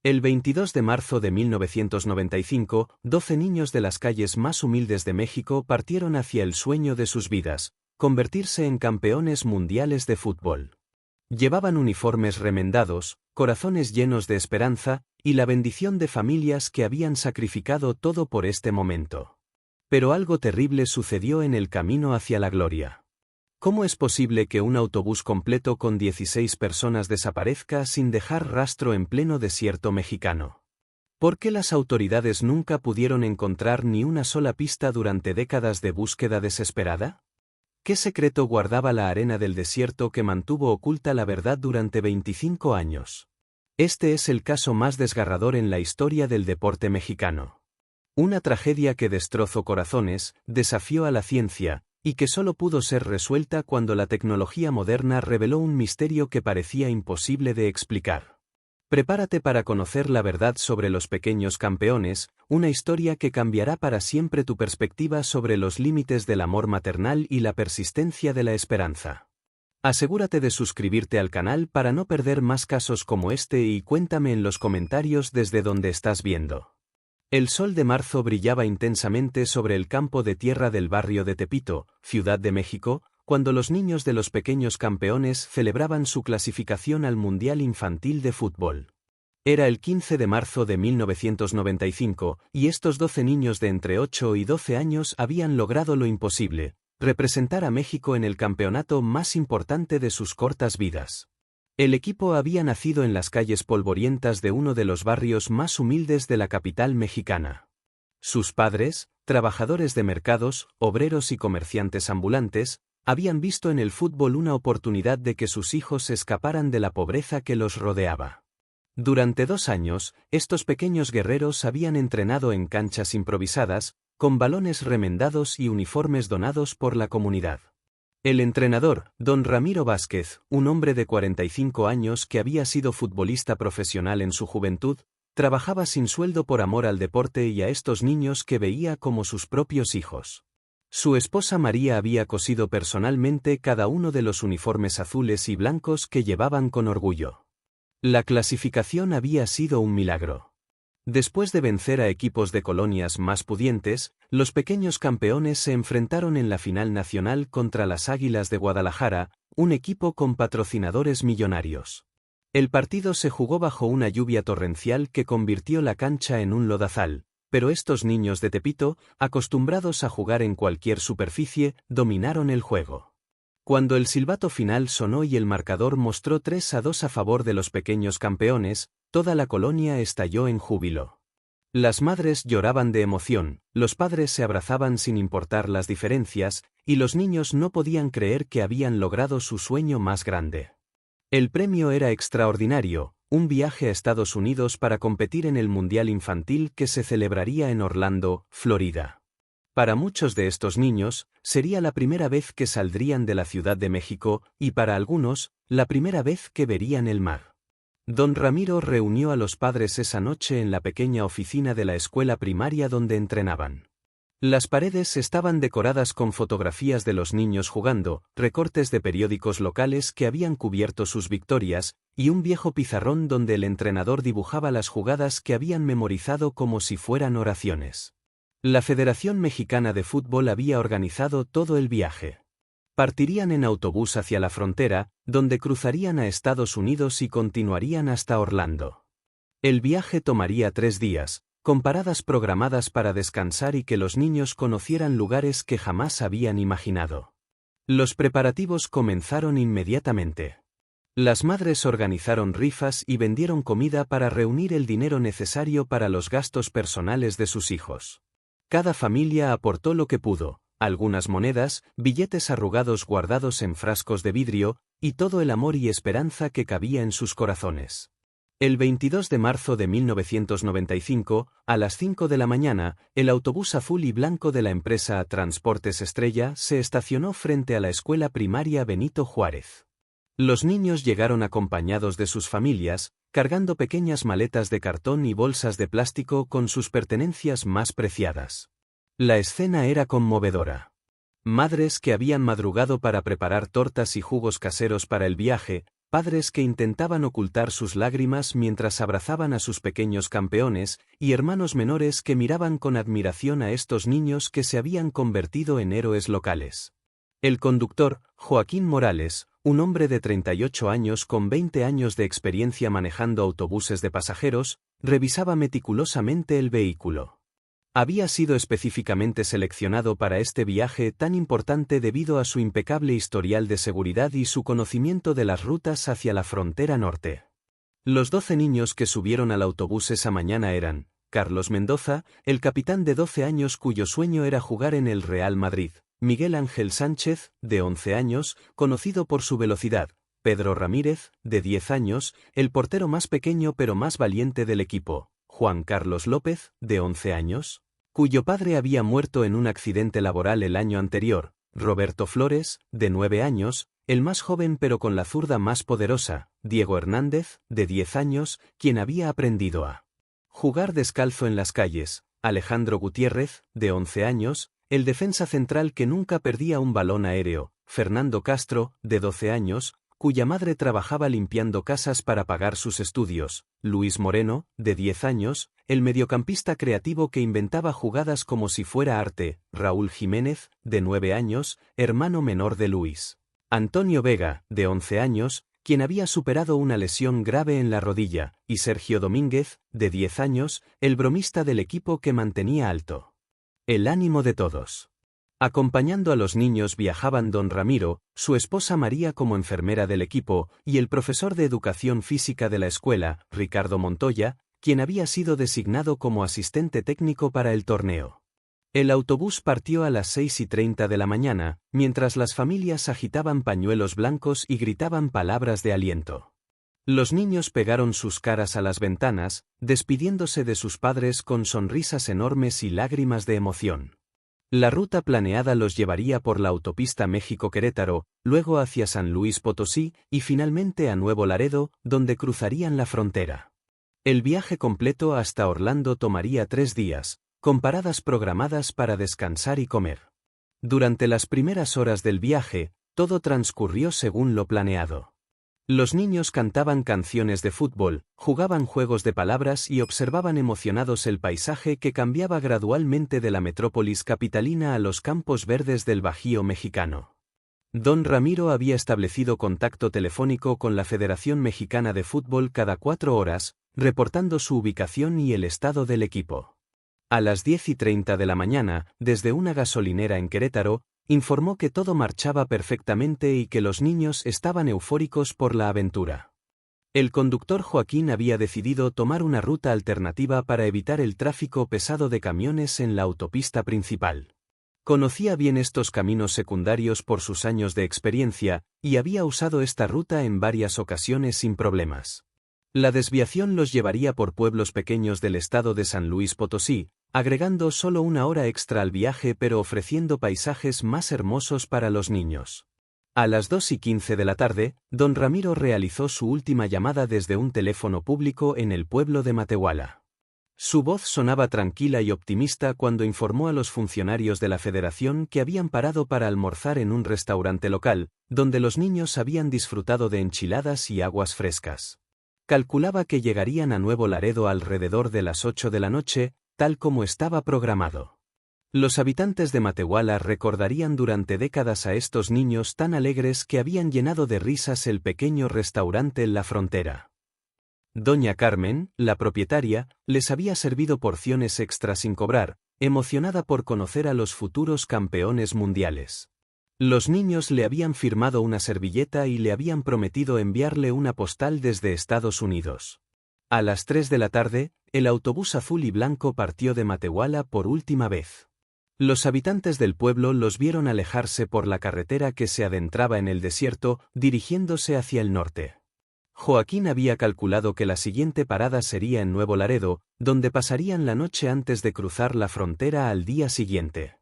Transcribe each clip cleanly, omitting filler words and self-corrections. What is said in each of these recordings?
El 22 de marzo de 1995, 12 niños de las calles más humildes de México partieron hacia el sueño de sus vidas, convertirse en campeones mundiales de fútbol. Llevaban uniformes remendados, corazones llenos de esperanza, y la bendición de familias que habían sacrificado todo por este momento. Pero algo terrible sucedió en el camino hacia la gloria. ¿Cómo es posible que un autobús completo con 16 personas desaparezca sin dejar rastro en pleno desierto mexicano? ¿Por qué las autoridades nunca pudieron encontrar ni una sola pista durante décadas de búsqueda desesperada? ¿Qué secreto guardaba la arena del desierto que mantuvo oculta la verdad durante 25 años? Este es el caso más desgarrador en la historia del deporte mexicano. Una tragedia que destrozó corazones, desafió a la ciencia, y que solo pudo ser resuelta cuando la tecnología moderna reveló un misterio que parecía imposible de explicar. Prepárate para conocer la verdad sobre los pequeños campeones, una historia que cambiará para siempre tu perspectiva sobre los límites del amor maternal y la persistencia de la esperanza. Asegúrate de suscribirte al canal para no perder más casos como este y cuéntame en los comentarios desde donde estás viendo. El sol de marzo brillaba intensamente sobre el campo de tierra del barrio de Tepito, Ciudad de México, cuando los niños de los pequeños campeones celebraban su clasificación al Mundial Infantil de Fútbol. Era el 15 de marzo de 1995, y estos 12 niños de entre 8 y 12 años habían logrado lo imposible: representar a México en el campeonato más importante de sus cortas vidas. El equipo había nacido en las calles polvorientas de uno de los barrios más humildes de la capital mexicana. Sus padres, trabajadores de mercados, obreros y comerciantes ambulantes, habían visto en el fútbol una oportunidad de que sus hijos se escaparan de la pobreza que los rodeaba. Durante 2 años, estos pequeños guerreros habían entrenado en canchas improvisadas, con balones remendados y uniformes donados por la comunidad. El entrenador, don Ramiro Vázquez, un hombre de 45 años que había sido futbolista profesional en su juventud, trabajaba sin sueldo por amor al deporte y a estos niños que veía como sus propios hijos. Su esposa María había cosido personalmente cada uno de los uniformes azules y blancos que llevaban con orgullo. La clasificación había sido un milagro. Después de vencer a equipos de colonias más pudientes, los pequeños campeones se enfrentaron en la final nacional contra las Águilas de Guadalajara, un equipo con patrocinadores millonarios. El partido se jugó bajo una lluvia torrencial que convirtió la cancha en un lodazal, pero estos niños de Tepito, acostumbrados a jugar en cualquier superficie, dominaron el juego. Cuando el silbato final sonó y el marcador mostró 3-2 a favor de los pequeños campeones, toda la colonia estalló en júbilo. Las madres lloraban de emoción, los padres se abrazaban sin importar las diferencias, y los niños no podían creer que habían logrado su sueño más grande. El premio era extraordinario: un viaje a Estados Unidos para competir en el Mundial Infantil que se celebraría en Orlando, Florida. Para muchos de estos niños, sería la primera vez que saldrían de la Ciudad de México, y para algunos, la primera vez que verían el mar. Don Ramiro reunió a los padres esa noche en la pequeña oficina de la escuela primaria donde entrenaban. Las paredes estaban decoradas con fotografías de los niños jugando, recortes de periódicos locales que habían cubierto sus victorias, y un viejo pizarrón donde el entrenador dibujaba las jugadas que habían memorizado como si fueran oraciones. La Federación Mexicana de Fútbol había organizado todo el viaje. Partirían en autobús hacia la frontera, donde cruzarían a Estados Unidos y continuarían hasta Orlando. El viaje tomaría 3 días, con paradas programadas para descansar y que los niños conocieran lugares que jamás habían imaginado. Los preparativos comenzaron inmediatamente. Las madres organizaron rifas y vendieron comida para reunir el dinero necesario para los gastos personales de sus hijos. Cada familia aportó lo que pudo: algunas monedas, billetes arrugados guardados en frascos de vidrio, y todo el amor y esperanza que cabía en sus corazones. El 22 de marzo de 1995, a las 5 de la mañana, el autobús azul y blanco de la empresa Transportes Estrella se estacionó frente a la escuela primaria Benito Juárez. Los niños llegaron acompañados de sus familias, cargando pequeñas maletas de cartón y bolsas de plástico con sus pertenencias más preciadas. La escena era conmovedora. Madres que habían madrugado para preparar tortas y jugos caseros para el viaje, padres que intentaban ocultar sus lágrimas mientras abrazaban a sus pequeños campeones, y hermanos menores que miraban con admiración a estos niños que se habían convertido en héroes locales. El conductor, Joaquín Morales, un hombre de 38 años con 20 años de experiencia manejando autobuses de pasajeros, revisaba meticulosamente el vehículo. Había sido específicamente seleccionado para este viaje tan importante debido a su impecable historial de seguridad y su conocimiento de las rutas hacia la frontera norte. Los 12 niños que subieron al autobús esa mañana eran: Carlos Mendoza, el capitán de 12 años cuyo sueño era jugar en el Real Madrid; Miguel Ángel Sánchez, de 11 años, conocido por su velocidad; Pedro Ramírez, de 10 años, el portero más pequeño pero más valiente del equipo; Juan Carlos López, de 11 años, cuyo padre había muerto en un accidente laboral el año anterior; Roberto Flores, de 9 años, el más joven pero con la zurda más poderosa; Diego Hernández, de 10 años, quien había aprendido a jugar descalzo en las calles; Alejandro Gutiérrez, de 11 años, el defensa central que nunca perdía un balón aéreo; Fernando Castro, de 12 años, cuya madre trabajaba limpiando casas para pagar sus estudios; Luis Moreno, de 10 años, el mediocampista creativo que inventaba jugadas como si fuera arte; Raúl Jiménez, de 9 años, hermano menor de Luis; Antonio Vega, de 11 años, quien había superado una lesión grave en la rodilla; y Sergio Domínguez, de 10 años, el bromista del equipo que mantenía alto el ánimo de todos. Acompañando a los niños viajaban don Ramiro, su esposa María como enfermera del equipo, y el profesor de educación física de la escuela, Ricardo Montoya, quien había sido designado como asistente técnico para el torneo. El autobús partió a las 6:30 de la mañana, mientras las familias agitaban pañuelos blancos y gritaban palabras de aliento. Los niños pegaron sus caras a las ventanas, despidiéndose de sus padres con sonrisas enormes y lágrimas de emoción. La ruta planeada los llevaría por la autopista México-Querétaro, luego hacia San Luis Potosí y finalmente a Nuevo Laredo, donde cruzarían la frontera. El viaje completo hasta Orlando tomaría 3 días, con paradas programadas para descansar y comer. Durante las primeras horas del viaje, todo transcurrió según lo planeado. Los niños cantaban canciones de fútbol, jugaban juegos de palabras y observaban emocionados el paisaje que cambiaba gradualmente de la metrópolis capitalina a los campos verdes del Bajío mexicano. Don Ramiro había establecido contacto telefónico con la Federación Mexicana de Fútbol cada 4 horas, reportando su ubicación y el estado del equipo. A las 10:30 de la mañana, desde una gasolinera en Querétaro, informó que todo marchaba perfectamente y que los niños estaban eufóricos por la aventura. El conductor Joaquín había decidido tomar una ruta alternativa para evitar el tráfico pesado de camiones en la autopista principal. Conocía bien estos caminos secundarios por sus años de experiencia, y había usado esta ruta en varias ocasiones sin problemas. La desviación los llevaría por pueblos pequeños del estado de San Luis Potosí, agregando solo 1 hora extra al viaje pero ofreciendo paisajes más hermosos para los niños. A las 2:15 de la tarde, don Ramiro realizó su última llamada desde un teléfono público en el pueblo de Matehuala. Su voz sonaba tranquila y optimista cuando informó a los funcionarios de la Federación que habían parado para almorzar en un restaurante local, donde los niños habían disfrutado de enchiladas y aguas frescas. Calculaba que llegarían a Nuevo Laredo alrededor de las 8 de la noche, tal como estaba programado. Los habitantes de Matehuala recordarían durante décadas a estos niños tan alegres que habían llenado de risas el pequeño restaurante en la frontera. Doña Carmen, la propietaria, les había servido porciones extra sin cobrar, emocionada por conocer a los futuros campeones mundiales. Los niños le habían firmado una servilleta y le habían prometido enviarle una postal desde Estados Unidos. A las 3 de la tarde, el autobús azul y blanco partió de Matehuala por última vez. Los habitantes del pueblo los vieron alejarse por la carretera que se adentraba en el desierto, dirigiéndose hacia el norte. Joaquín había calculado que la siguiente parada sería en Nuevo Laredo, donde pasarían la noche antes de cruzar la frontera al día siguiente.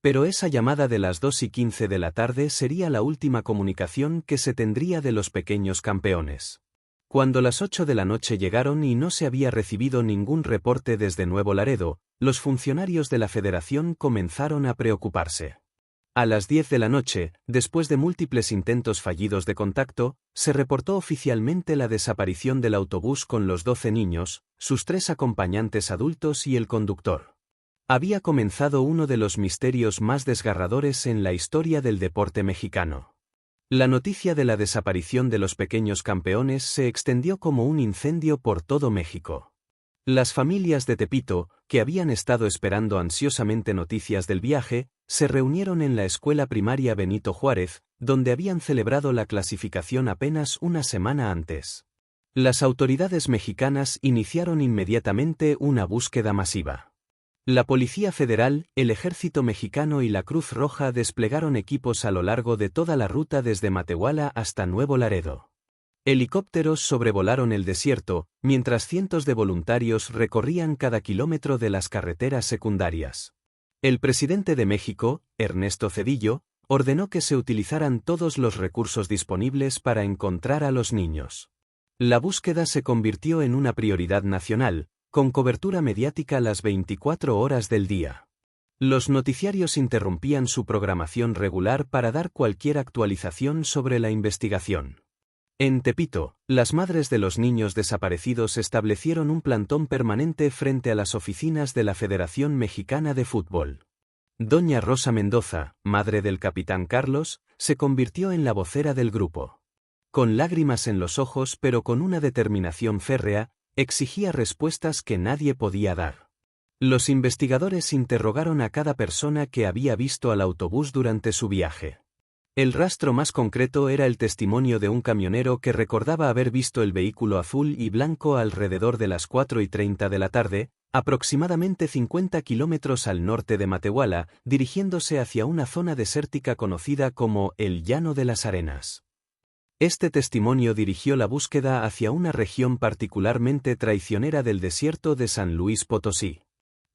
Pero esa llamada de las 2:15 de la tarde sería la última comunicación que se tendría de los pequeños campeones. Cuando las 8 de la noche llegaron y no se había recibido ningún reporte desde Nuevo Laredo, los funcionarios de la Federación comenzaron a preocuparse. A las 10 de la noche, después de múltiples intentos fallidos de contacto, se reportó oficialmente la desaparición del autobús con los 12 niños, sus 3 acompañantes adultos y el conductor. Había comenzado uno de los misterios más desgarradores en la historia del deporte mexicano. La noticia de la desaparición de los pequeños campeones se extendió como un incendio por todo México. Las familias de Tepito, que habían estado esperando ansiosamente noticias del viaje, se reunieron en la escuela primaria Benito Juárez, donde habían celebrado la clasificación apenas una semana antes. Las autoridades mexicanas iniciaron inmediatamente una búsqueda masiva. La Policía Federal, el Ejército Mexicano y la Cruz Roja desplegaron equipos a lo largo de toda la ruta desde Matehuala hasta Nuevo Laredo. Helicópteros sobrevolaron el desierto, mientras cientos de voluntarios recorrían cada kilómetro de las carreteras secundarias. El presidente de México, Ernesto Zedillo, ordenó que se utilizaran todos los recursos disponibles para encontrar a los niños. La búsqueda se convirtió en una prioridad nacional, con cobertura mediática las 24 horas del día. Los noticiarios interrumpían su programación regular para dar cualquier actualización sobre la investigación. En Tepito, las madres de los niños desaparecidos establecieron un plantón permanente frente a las oficinas de la Federación Mexicana de Fútbol. Doña Rosa Mendoza, madre del capitán Carlos, se convirtió en la vocera del grupo. Con lágrimas en los ojos pero con una determinación férrea, exigía respuestas que nadie podía dar. Los investigadores interrogaron a cada persona que había visto al autobús durante su viaje. El rastro más concreto era el testimonio de un camionero que recordaba haber visto el vehículo azul y blanco alrededor de las 4:30 de la tarde, aproximadamente 50 kilómetros al norte de Matehuala, dirigiéndose hacia una zona desértica conocida como el Llano de las Arenas. Este testimonio dirigió la búsqueda hacia una región particularmente traicionera del desierto de San Luis Potosí.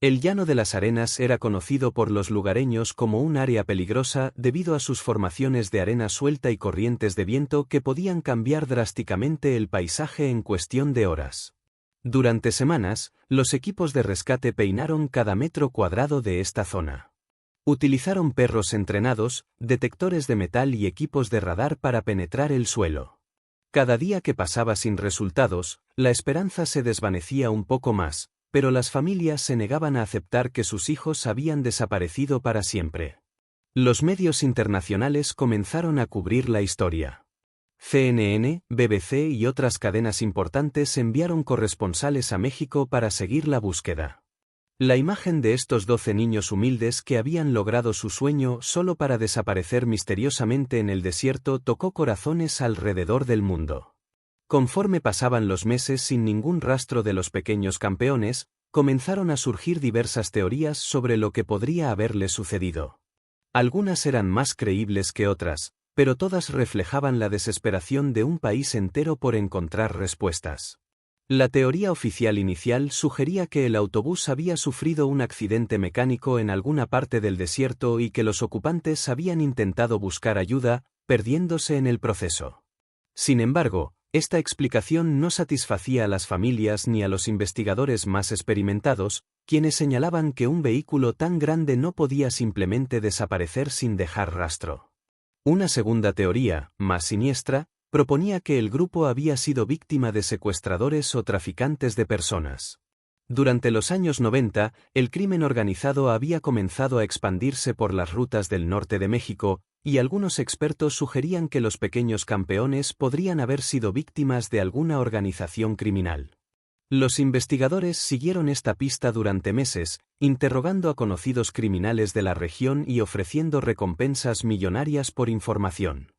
El Llano de las Arenas era conocido por los lugareños como un área peligrosa debido a sus formaciones de arena suelta y corrientes de viento que podían cambiar drásticamente el paisaje en cuestión de horas. Durante semanas, los equipos de rescate peinaron cada metro cuadrado de esta zona. Utilizaron perros entrenados, detectores de metal y equipos de radar para penetrar el suelo. Cada día que pasaba sin resultados, la esperanza se desvanecía un poco más, pero las familias se negaban a aceptar que sus hijos habían desaparecido para siempre. Los medios internacionales comenzaron a cubrir la historia. CNN, BBC y otras cadenas importantes enviaron corresponsales a México para seguir la búsqueda. La imagen de estos 12 niños humildes que habían logrado su sueño solo para desaparecer misteriosamente en el desierto tocó corazones alrededor del mundo. Conforme pasaban los meses sin ningún rastro de los pequeños campeones, comenzaron a surgir diversas teorías sobre lo que podría haberles sucedido. Algunas eran más creíbles que otras, pero todas reflejaban la desesperación de un país entero por encontrar respuestas. La teoría oficial inicial sugería que el autobús había sufrido un accidente mecánico en alguna parte del desierto y que los ocupantes habían intentado buscar ayuda, perdiéndose en el proceso. Sin embargo, esta explicación no satisfacía a las familias ni a los investigadores más experimentados, quienes señalaban que un vehículo tan grande no podía simplemente desaparecer sin dejar rastro. Una segunda teoría, más siniestra, proponía que el grupo había sido víctima de secuestradores o traficantes de personas. Durante los años 90, el crimen organizado había comenzado a expandirse por las rutas del norte de México, y algunos expertos sugerían que los pequeños campeones podrían haber sido víctimas de alguna organización criminal. Los investigadores siguieron esta pista durante meses, interrogando a conocidos criminales de la región y ofreciendo recompensas millonarias por información.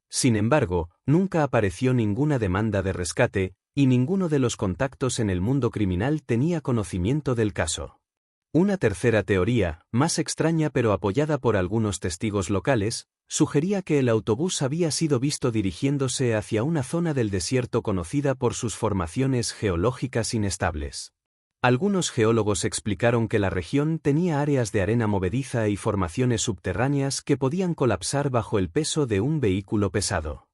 Sin embargo, nunca apareció ninguna demanda de rescate, y ninguno de los contactos en el mundo criminal tenía conocimiento del caso. Una tercera teoría, más extraña pero apoyada por algunos testigos locales, sugería que el autobús había sido visto dirigiéndose hacia una zona del desierto conocida por sus formaciones geológicas inestables. Algunos geólogos explicaron que la región tenía áreas de arena movediza y formaciones subterráneas que podían colapsar bajo el peso de un vehículo pesado.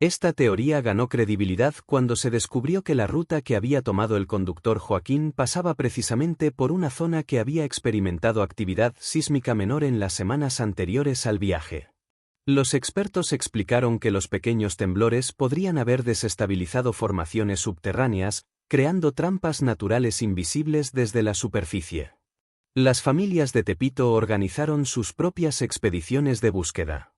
Esta teoría ganó credibilidad cuando se descubrió que la ruta que había tomado el conductor Joaquín pasaba precisamente por una zona que había experimentado actividad sísmica menor en las semanas anteriores al viaje. Los expertos explicaron que los pequeños temblores podrían haber desestabilizado formaciones subterráneas, creando trampas naturales invisibles desde la superficie. Las familias de Tepito organizaron sus propias expediciones de búsqueda.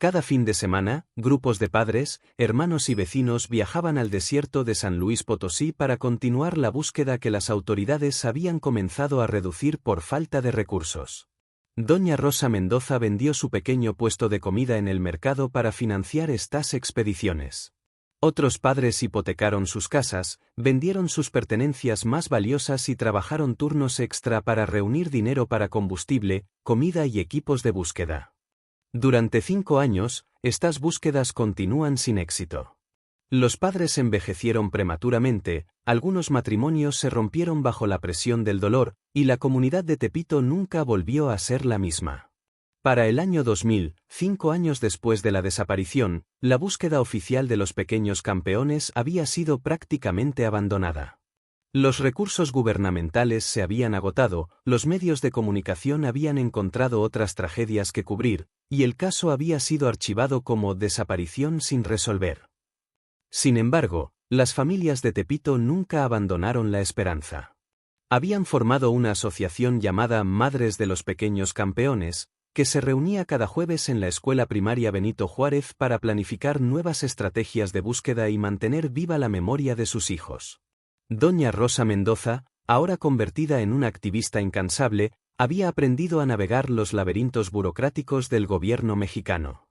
Cada fin de semana, grupos de padres, hermanos y vecinos viajaban al desierto de San Luis Potosí para continuar la búsqueda que las autoridades habían comenzado a reducir por falta de recursos. Doña Rosa Mendoza vendió su pequeño puesto de comida en el mercado para financiar estas expediciones. Otros padres hipotecaron sus casas, vendieron sus pertenencias más valiosas y trabajaron turnos extra para reunir dinero para combustible, comida y equipos de búsqueda. Durante 5 años, estas búsquedas continúan sin éxito. Los padres envejecieron prematuramente, algunos matrimonios se rompieron bajo la presión del dolor, y la comunidad de Tepito nunca volvió a ser la misma. Para el año 2000, 5 años después de la desaparición, la búsqueda oficial de los pequeños campeones había sido prácticamente abandonada. Los recursos gubernamentales se habían agotado, los medios de comunicación habían encontrado otras tragedias que cubrir, y el caso había sido archivado como desaparición sin resolver. Sin embargo, las familias de Tepito nunca abandonaron la esperanza. Habían formado una asociación llamada Madres de los Pequeños Campeones, que se reunía cada jueves en la escuela primaria Benito Juárez para planificar nuevas estrategias de búsqueda y mantener viva la memoria de sus hijos. Doña Rosa Mendoza, ahora convertida en una activista incansable, había aprendido a navegar los laberintos burocráticos del gobierno mexicano.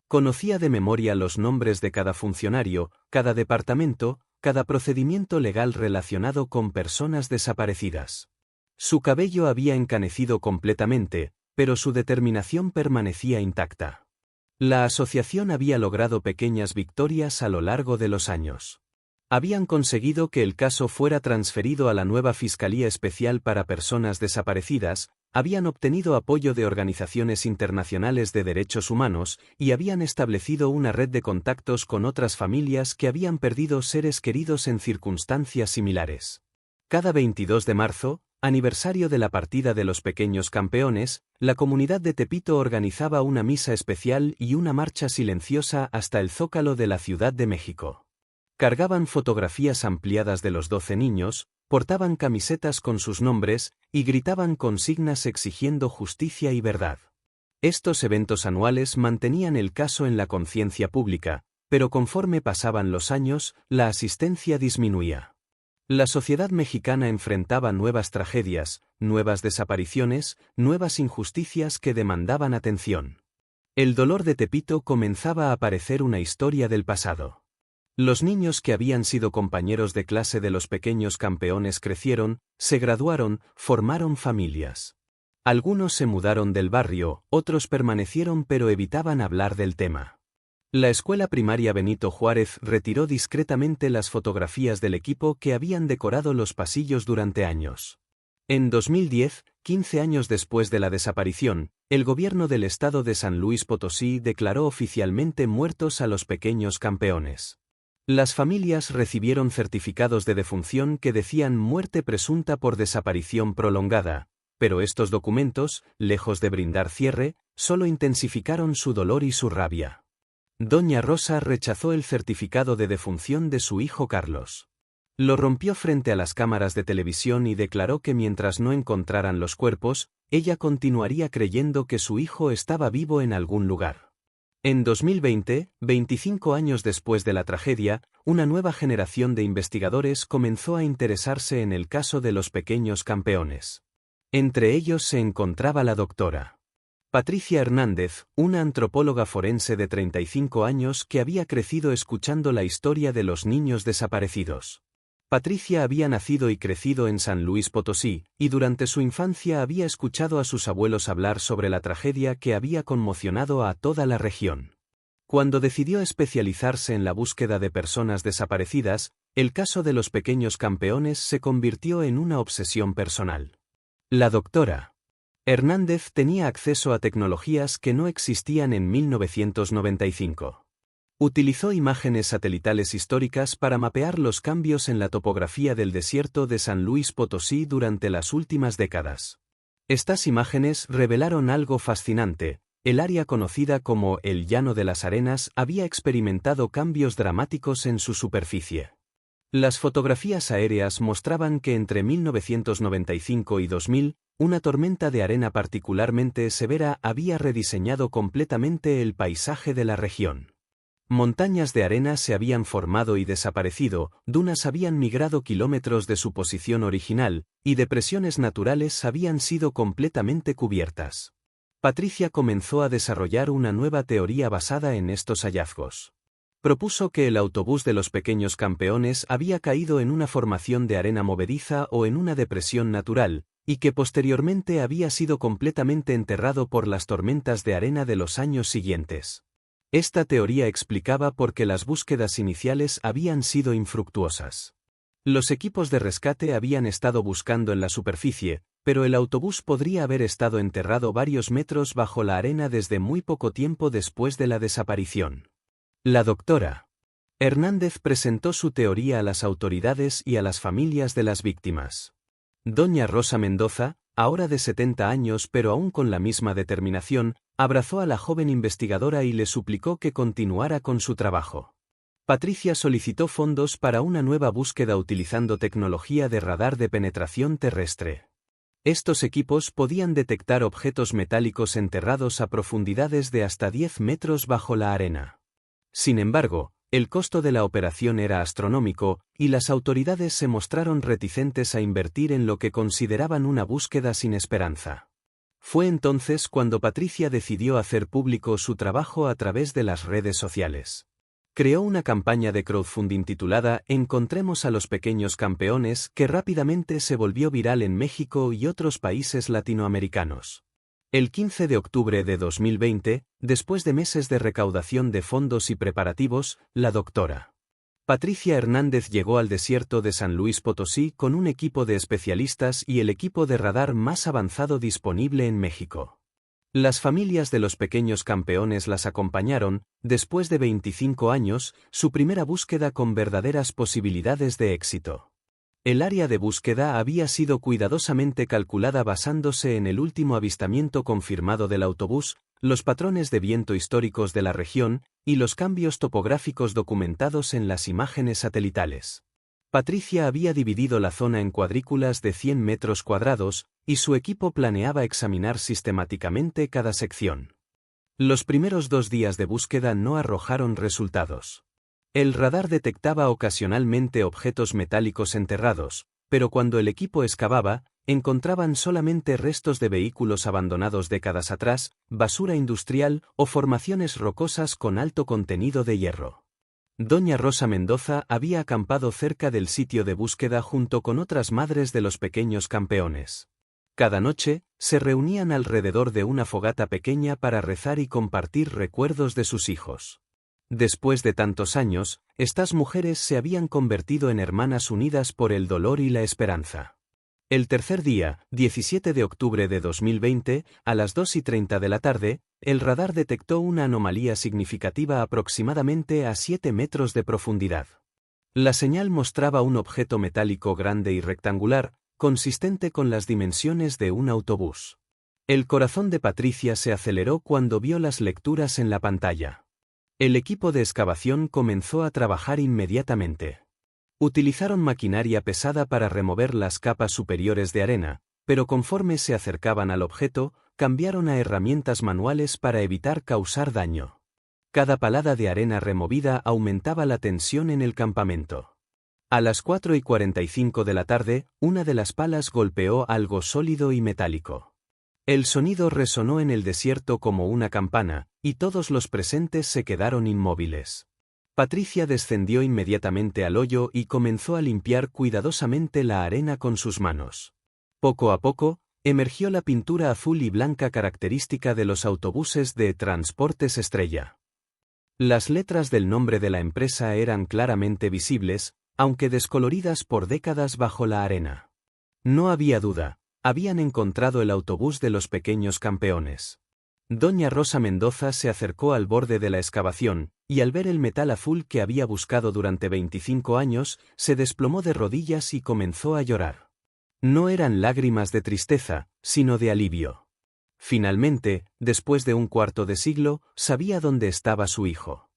Conocía de memoria los nombres de cada funcionario, cada departamento, cada procedimiento legal relacionado con personas desaparecidas. Su cabello había encanecido completamente, pero su determinación permanecía intacta. La asociación había logrado pequeñas victorias a lo largo de los años. Habían conseguido que el caso fuera transferido a la nueva Fiscalía Especial para Personas Desaparecidas, habían obtenido apoyo de organizaciones internacionales de derechos humanos y habían establecido una red de contactos con otras familias que habían perdido seres queridos en circunstancias similares. Cada 22 de marzo, aniversario de la partida de los pequeños campeones, la comunidad de Tepito organizaba una misa especial y una marcha silenciosa hasta el Zócalo de la Ciudad de México. Cargaban fotografías ampliadas de los 12 niños, portaban camisetas con sus nombres y gritaban consignas exigiendo justicia y verdad. Estos eventos anuales mantenían el caso en la conciencia pública, pero conforme pasaban los años, la asistencia disminuía. La sociedad mexicana enfrentaba nuevas tragedias, nuevas desapariciones, nuevas injusticias que demandaban atención. El dolor de Tepito comenzaba a parecer una historia del pasado. Los niños que habían sido compañeros de clase de los pequeños campeones crecieron, se graduaron, formaron familias. Algunos se mudaron del barrio, otros permanecieron pero evitaban hablar del tema. La escuela primaria Benito Juárez retiró discretamente las fotografías del equipo que habían decorado los pasillos durante años. En 2010, 15 años después de la desaparición, el gobierno del estado de San Luis Potosí declaró oficialmente muertos a los pequeños campeones. Las familias recibieron certificados de defunción que decían muerte presunta por desaparición prolongada, pero estos documentos, lejos de brindar cierre, solo intensificaron su dolor y su rabia. Doña Rosa rechazó el certificado de defunción de su hijo Carlos. Lo rompió frente a las cámaras de televisión y declaró que mientras no encontraran los cuerpos, ella continuaría creyendo que su hijo estaba vivo en algún lugar. En 2020, 25 años después de la tragedia, una nueva generación de investigadores comenzó a interesarse en el caso de los pequeños campeones. Entre ellos se encontraba la doctora Patricia Hernández, una antropóloga forense de 35 años que había crecido escuchando la historia de los niños desaparecidos. Patricia había nacido y crecido en San Luis Potosí, y durante su infancia había escuchado a sus abuelos hablar sobre la tragedia que había conmocionado a toda la región. Cuando decidió especializarse en la búsqueda de personas desaparecidas, el caso de los pequeños campeones se convirtió en una obsesión personal. La doctora Hernández tenía acceso a tecnologías que no existían en 1995. Utilizó imágenes satelitales históricas para mapear los cambios en la topografía del desierto de San Luis Potosí durante las últimas décadas. Estas imágenes revelaron algo fascinante: el área conocida como el Llano de las Arenas había experimentado cambios dramáticos en su superficie. Las fotografías aéreas mostraban que entre 1995 y 2000, una tormenta de arena particularmente severa había rediseñado completamente el paisaje de la región. Montañas de arena se habían formado y desaparecido, dunas habían migrado kilómetros de su posición original, y depresiones naturales habían sido completamente cubiertas. Patricia comenzó a desarrollar una nueva teoría basada en estos hallazgos. Propuso que el autobús de los pequeños campeones había caído en una formación de arena movediza o en una depresión natural, y que posteriormente había sido completamente enterrado por las tormentas de arena de los años siguientes. Esta teoría explicaba por qué las búsquedas iniciales habían sido infructuosas. Los equipos de rescate habían estado buscando en la superficie, pero el autobús podría haber estado enterrado varios metros bajo la arena desde muy poco tiempo después de la desaparición. La doctora Hernández presentó su teoría a las autoridades y a las familias de las víctimas. Doña Rosa Mendoza, ahora de 70 años pero aún con la misma determinación, abrazó a la joven investigadora y le suplicó que continuara con su trabajo. Patricia solicitó fondos para una nueva búsqueda utilizando tecnología de radar de penetración terrestre. Estos equipos podían detectar objetos metálicos enterrados a profundidades de hasta 10 metros bajo la arena. Sin embargo, el costo de la operación era astronómico, y las autoridades se mostraron reticentes a invertir en lo que consideraban una búsqueda sin esperanza. Fue entonces cuando Patricia decidió hacer público su trabajo a través de las redes sociales. Creó una campaña de crowdfunding titulada Encontremos a los pequeños campeones, que rápidamente se volvió viral en México y otros países latinoamericanos. El 15 de octubre de 2020, después de meses de recaudación de fondos y preparativos, la doctora Patricia Hernández llegó al desierto de San Luis Potosí con un equipo de especialistas y el equipo de radar más avanzado disponible en México. Las familias de los pequeños campeones las acompañaron, después de 25 años, su primera búsqueda con verdaderas posibilidades de éxito. El área de búsqueda había sido cuidadosamente calculada basándose en el último avistamiento confirmado del autobús, los patrones de viento históricos de la región y los cambios topográficos documentados en las imágenes satelitales. Patricia había dividido la zona en cuadrículas de 100 metros cuadrados, y su equipo planeaba examinar sistemáticamente cada sección. Los primeros 2 días de búsqueda no arrojaron resultados. El radar detectaba ocasionalmente objetos metálicos enterrados, pero cuando el equipo excavaba, encontraban solamente restos de vehículos abandonados décadas atrás, basura industrial o formaciones rocosas con alto contenido de hierro. Doña Rosa Mendoza había acampado cerca del sitio de búsqueda junto con otras madres de los pequeños campeones. Cada noche, se reunían alrededor de una fogata pequeña para rezar y compartir recuerdos de sus hijos. Después de tantos años, estas mujeres se habían convertido en hermanas unidas por el dolor y la esperanza. El tercer día, 17 de octubre de 2020, a las 2:30 de la tarde, el radar detectó una anomalía significativa aproximadamente a 7 metros de profundidad. La señal mostraba un objeto metálico grande y rectangular, consistente con las dimensiones de un autobús. El corazón de Patricia se aceleró cuando vio las lecturas en la pantalla. El equipo de excavación comenzó a trabajar inmediatamente. Utilizaron maquinaria pesada para remover las capas superiores de arena, pero conforme se acercaban al objeto, cambiaron a herramientas manuales para evitar causar daño. Cada palada de arena removida aumentaba la tensión en el campamento. A las 4:45 de la tarde, una de las palas golpeó algo sólido y metálico. El sonido resonó en el desierto como una campana, y todos los presentes se quedaron inmóviles. Patricia descendió inmediatamente al hoyo y comenzó a limpiar cuidadosamente la arena con sus manos. Poco a poco, emergió la pintura azul y blanca característica de los autobuses de Transportes Estrella. Las letras del nombre de la empresa eran claramente visibles, aunque descoloridas por décadas bajo la arena. No había duda, habían encontrado el autobús de los pequeños campeones. Doña Rosa Mendoza se acercó al borde de la excavación, y al ver el metal azul que había buscado durante 25 años, se desplomó de rodillas y comenzó a llorar. No eran lágrimas de tristeza, sino de alivio. Finalmente, después de un cuarto de siglo, sabía dónde estaba su hijo.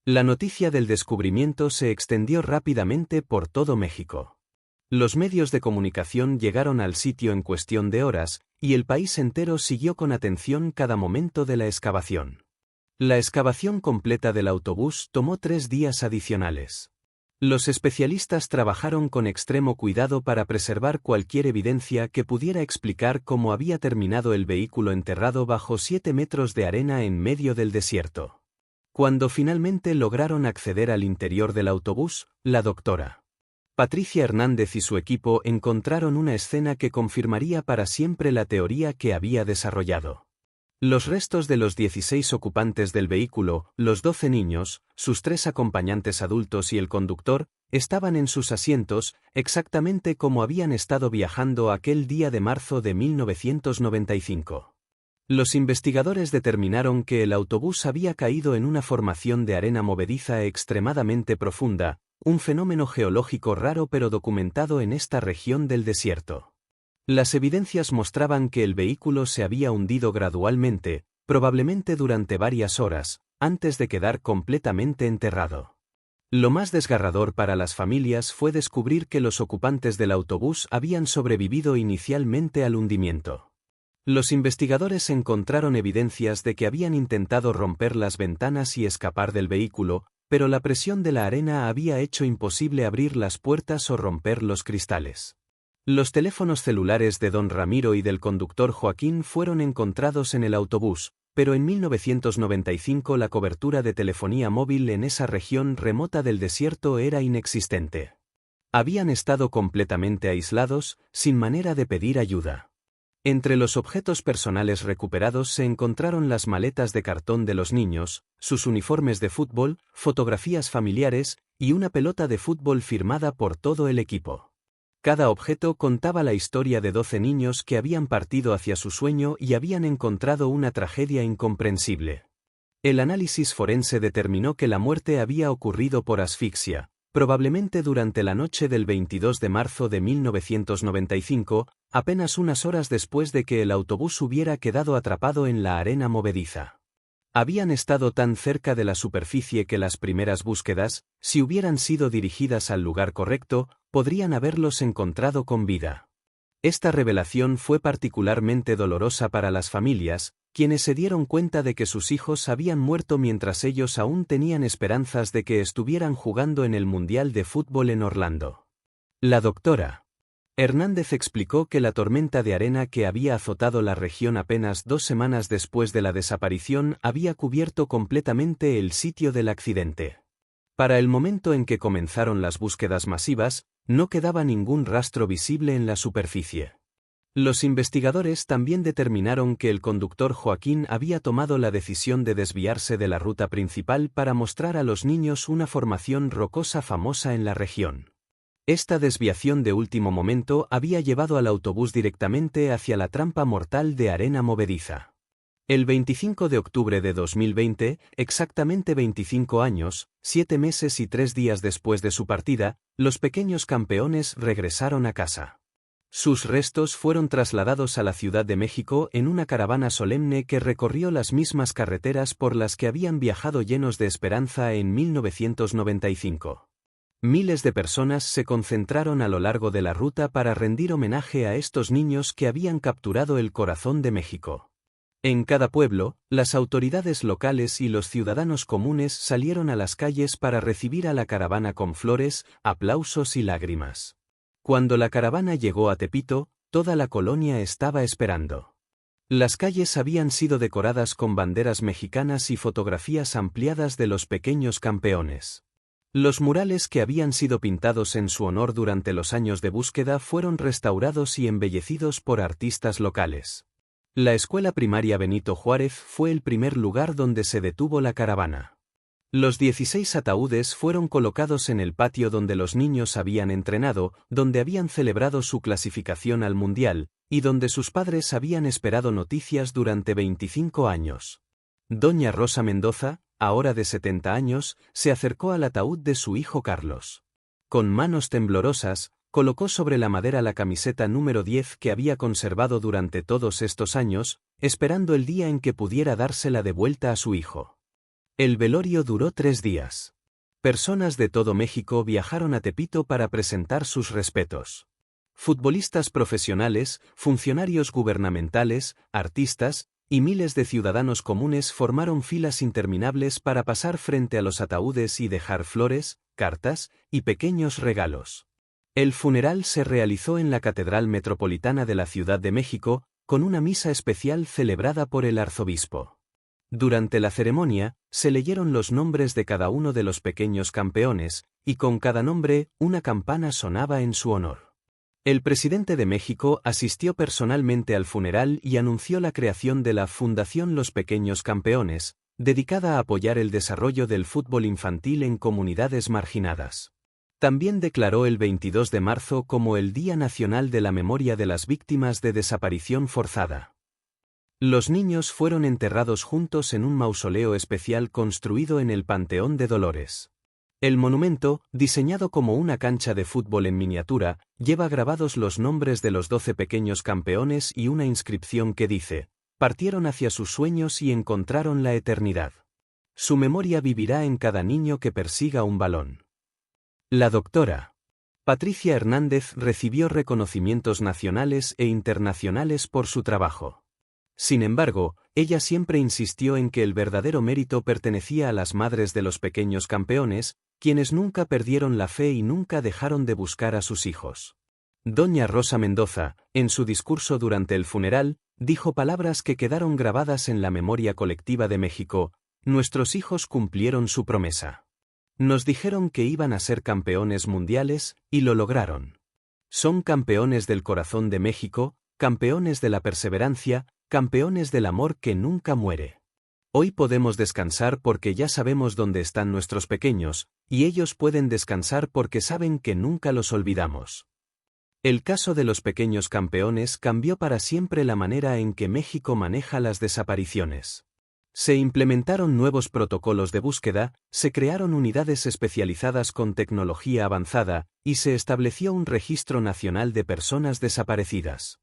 La noticia del descubrimiento se extendió rápidamente por todo México. Los medios de comunicación llegaron al sitio en cuestión de horas, y el país entero siguió con atención cada momento de la excavación. La excavación completa del autobús tomó 3 días adicionales. Los especialistas trabajaron con extremo cuidado para preservar cualquier evidencia que pudiera explicar cómo había terminado el vehículo enterrado bajo 7 metros de arena en medio del desierto. Cuando finalmente lograron acceder al interior del autobús, la doctora Patricia Hernández y su equipo encontraron una escena que confirmaría para siempre la teoría que había desarrollado. Los restos de los 16 ocupantes del vehículo, los 12 niños, sus 3 acompañantes adultos y el conductor, estaban en sus asientos, exactamente como habían estado viajando aquel día de marzo de 1995. Los investigadores determinaron que el autobús había caído en una formación de arena movediza extremadamente profunda, un fenómeno geológico raro pero documentado en esta región del desierto. Las evidencias mostraban que el vehículo se había hundido gradualmente, probablemente durante varias horas, antes de quedar completamente enterrado. Lo más desgarrador para las familias fue descubrir que los ocupantes del autobús habían sobrevivido inicialmente al hundimiento. Los investigadores encontraron evidencias de que habían intentado romper las ventanas y escapar del vehículo, pero la presión de la arena había hecho imposible abrir las puertas o romper los cristales. Los teléfonos celulares de don Ramiro y del conductor Joaquín fueron encontrados en el autobús, pero en 1995 la cobertura de telefonía móvil en esa región remota del desierto era inexistente. Habían estado completamente aislados, sin manera de pedir ayuda. Entre los objetos personales recuperados se encontraron las maletas de cartón de los niños, sus uniformes de fútbol, fotografías familiares y una pelota de fútbol firmada por todo el equipo. Cada objeto contaba la historia de 12 niños que habían partido hacia su sueño y habían encontrado una tragedia incomprensible. El análisis forense determinó que la muerte había ocurrido por asfixia, probablemente durante la noche del 22 de marzo de 1995, apenas unas horas después de que el autobús hubiera quedado atrapado en la arena movediza. Habían estado tan cerca de la superficie que las primeras búsquedas, si hubieran sido dirigidas al lugar correcto, podrían haberlos encontrado con vida. Esta revelación fue particularmente dolorosa para las familias, quienes se dieron cuenta de que sus hijos habían muerto mientras ellos aún tenían esperanzas de que estuvieran jugando en el Mundial de Fútbol en Orlando. La doctora Hernández explicó que la tormenta de arena que había azotado la región apenas 2 semanas después de la desaparición había cubierto completamente el sitio del accidente. Para el momento en que comenzaron las búsquedas masivas, no quedaba ningún rastro visible en la superficie. Los investigadores también determinaron que el conductor Joaquín había tomado la decisión de desviarse de la ruta principal para mostrar a los niños una formación rocosa famosa en la región. Esta desviación de último momento había llevado al autobús directamente hacia la trampa mortal de arena movediza. El 25 de octubre de 2020, exactamente 25 años, 7 meses y 3 días después de su partida, los pequeños campeones regresaron a casa. Sus restos fueron trasladados a la Ciudad de México en una caravana solemne que recorrió las mismas carreteras por las que habían viajado llenos de esperanza en 1995. Miles de personas se concentraron a lo largo de la ruta para rendir homenaje a estos niños que habían capturado el corazón de México. En cada pueblo, las autoridades locales y los ciudadanos comunes salieron a las calles para recibir a la caravana con flores, aplausos y lágrimas. Cuando la caravana llegó a Tepito, toda la colonia estaba esperando. Las calles habían sido decoradas con banderas mexicanas y fotografías ampliadas de los pequeños campeones. Los murales que habían sido pintados en su honor durante los años de búsqueda fueron restaurados y embellecidos por artistas locales. La escuela primaria Benito Juárez fue el primer lugar donde se detuvo la caravana. Los 16 ataúdes fueron colocados en el patio donde los niños habían entrenado, donde habían celebrado su clasificación al Mundial, y donde sus padres habían esperado noticias durante 25 años. Doña Rosa Mendoza, ahora de 70 años, se acercó al ataúd de su hijo Carlos. Con manos temblorosas, colocó sobre la madera la camiseta número 10 que había conservado durante todos estos años, esperando el día en que pudiera dársela de vuelta a su hijo. El velorio duró 3 días. Personas de todo México viajaron a Tepito para presentar sus respetos. Futbolistas profesionales, funcionarios gubernamentales, artistas, y miles de ciudadanos comunes formaron filas interminables para pasar frente a los ataúdes y dejar flores, cartas y pequeños regalos. El funeral se realizó en la Catedral Metropolitana de la Ciudad de México, con una misa especial celebrada por el arzobispo. Durante la ceremonia, se leyeron los nombres de cada uno de los pequeños campeones, y con cada nombre, una campana sonaba en su honor. El presidente de México asistió personalmente al funeral y anunció la creación de la Fundación Los Pequeños Campeones, dedicada a apoyar el desarrollo del fútbol infantil en comunidades marginadas. También declaró el 22 de marzo como el Día Nacional de la Memoria de las Víctimas de Desaparición Forzada. Los niños fueron enterrados juntos en un mausoleo especial construido en el Panteón de Dolores. El monumento, diseñado como una cancha de fútbol en miniatura, lleva grabados los nombres de los 12 pequeños campeones y una inscripción que dice: partieron hacia sus sueños y encontraron la eternidad. Su memoria vivirá en cada niño que persiga un balón. La doctora Patricia Hernández recibió reconocimientos nacionales e internacionales por su trabajo. Sin embargo, ella siempre insistió en que el verdadero mérito pertenecía a las madres de los pequeños campeones, quienes nunca perdieron la fe y nunca dejaron de buscar a sus hijos. Doña Rosa Mendoza, en su discurso durante el funeral, dijo palabras que quedaron grabadas en la memoria colectiva de México: nuestros hijos cumplieron su promesa. Nos dijeron que iban a ser campeones mundiales, y lo lograron. Son campeones del corazón de México, campeones de la perseverancia, campeones del amor que nunca muere. Hoy podemos descansar porque ya sabemos dónde están nuestros pequeños, y ellos pueden descansar porque saben que nunca los olvidamos. El caso de los pequeños campeones cambió para siempre la manera en que México maneja las desapariciones. Se implementaron nuevos protocolos de búsqueda, se crearon unidades especializadas con tecnología avanzada, y se estableció un registro nacional de personas desaparecidas.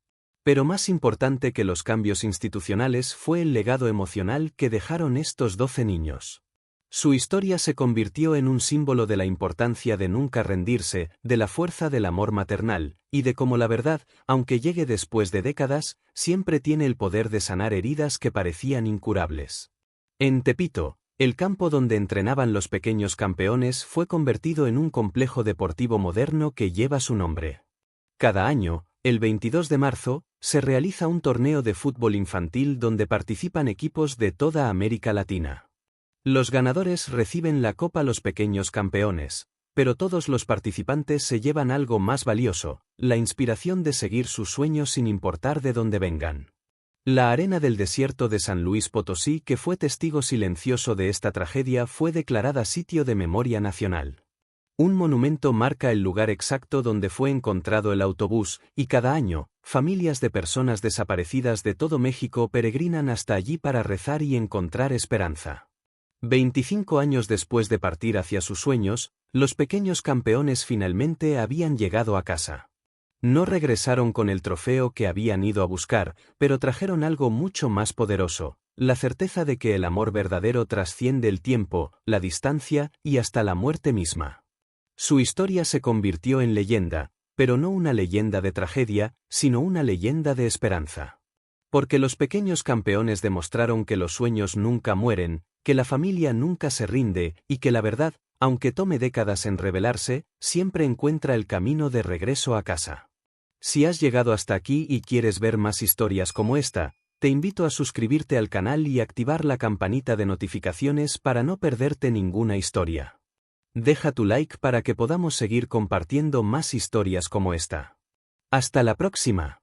Pero más importante que los cambios institucionales fue el legado emocional que dejaron estos 12 niños. Su historia se convirtió en un símbolo de la importancia de nunca rendirse, de la fuerza del amor maternal, y de cómo la verdad, aunque llegue después de décadas, siempre tiene el poder de sanar heridas que parecían incurables. En Tepito, el campo donde entrenaban los pequeños campeones fue convertido en un complejo deportivo moderno que lleva su nombre. Cada año, el 22 de marzo, se realiza un torneo de fútbol infantil donde participan equipos de toda América Latina. Los ganadores reciben la Copa Los Pequeños Campeones, pero todos los participantes se llevan algo más valioso: la inspiración de seguir sus sueños sin importar de dónde vengan. La arena del desierto de San Luis Potosí, que fue testigo silencioso de esta tragedia, fue declarada sitio de memoria nacional. Un monumento marca el lugar exacto donde fue encontrado el autobús, y cada año, familias de personas desaparecidas de todo México peregrinan hasta allí para rezar y encontrar esperanza. 25 años después de partir hacia sus sueños, los pequeños campeones finalmente habían llegado a casa. No regresaron con el trofeo que habían ido a buscar, pero trajeron algo mucho más poderoso: la certeza de que el amor verdadero trasciende el tiempo, la distancia y hasta la muerte misma. Su historia se convirtió en leyenda, pero no una leyenda de tragedia, sino una leyenda de esperanza. Porque los pequeños campeones demostraron que los sueños nunca mueren, que la familia nunca se rinde, y que la verdad, aunque tome décadas en revelarse, siempre encuentra el camino de regreso a casa. Si has llegado hasta aquí y quieres ver más historias como esta, te invito a suscribirte al canal y activar la campanita de notificaciones para no perderte ninguna historia. Deja tu like para que podamos seguir compartiendo más historias como esta. ¡Hasta la próxima!